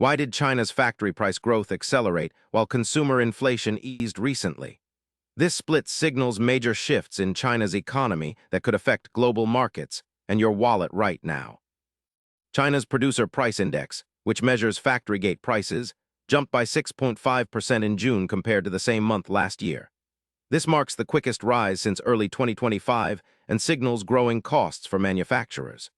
Why did China's factory price growth accelerate while consumer inflation eased recently? This split signals major shifts in China's economy that could affect global markets and your wallet right now. China's Producer Price Index, which measures factory gate prices, jumped by 6.5% in June compared to the same month last year. This marks the quickest rise since early 2025 and signals growing costs for manufacturers.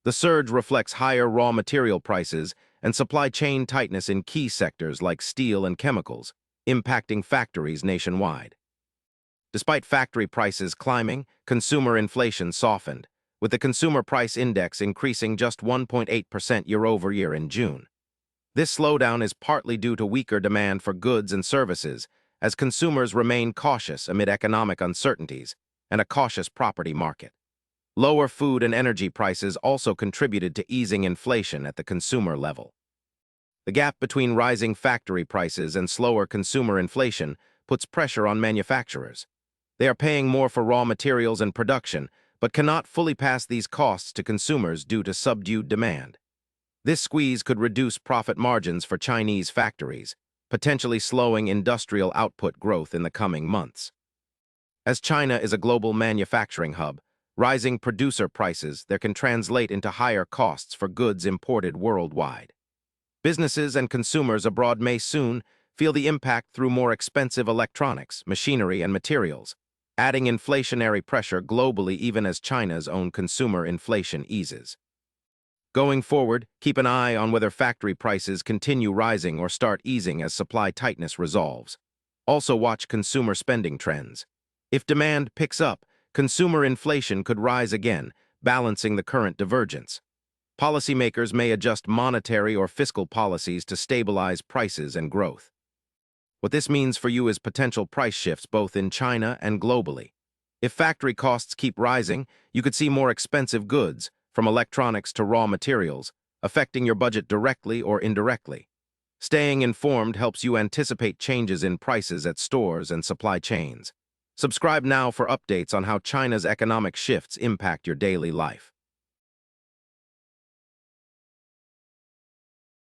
The surge reflects higher raw material prices and supply chain tightness in key sectors like steel and chemicals, impacting factories nationwide. Despite factory prices climbing, consumer inflation softened, with the Consumer Price Index increasing just 1.8% year-over-year in June. This slowdown is partly due to weaker demand for goods and services, as consumers remain cautious amid economic uncertainties and a cautious property market. Lower food and energy prices also contributed to easing inflation at the consumer level. The gap between rising factory prices and slower consumer inflation puts pressure on manufacturers. They are paying more for raw materials and production, but cannot fully pass these costs to consumers due to subdued demand. This squeeze could reduce profit margins for Chinese factories, potentially slowing industrial output growth in the coming months. As China is a global manufacturing hub, rising producer prices there can translate into higher costs for goods imported worldwide. Businesses and consumers abroad may soon feel the impact through more expensive electronics, machinery, and materials, adding inflationary pressure globally even as China's own consumer inflation eases. Going forward, keep an eye on whether factory prices continue rising or start easing as supply tightness resolves. Also watch consumer spending trends. If demand picks up, consumer inflation could rise again, balancing the current divergence. Policymakers may adjust monetary or fiscal policies to stabilize prices and growth. What this means for you is potential price shifts both in China and globally. If factory costs keep rising, you could see more expensive goods, from electronics to raw materials, affecting your budget directly or indirectly. Staying informed helps you anticipate changes in prices at stores and supply chains. Subscribe now for updates on how China's economic shifts impact your daily life.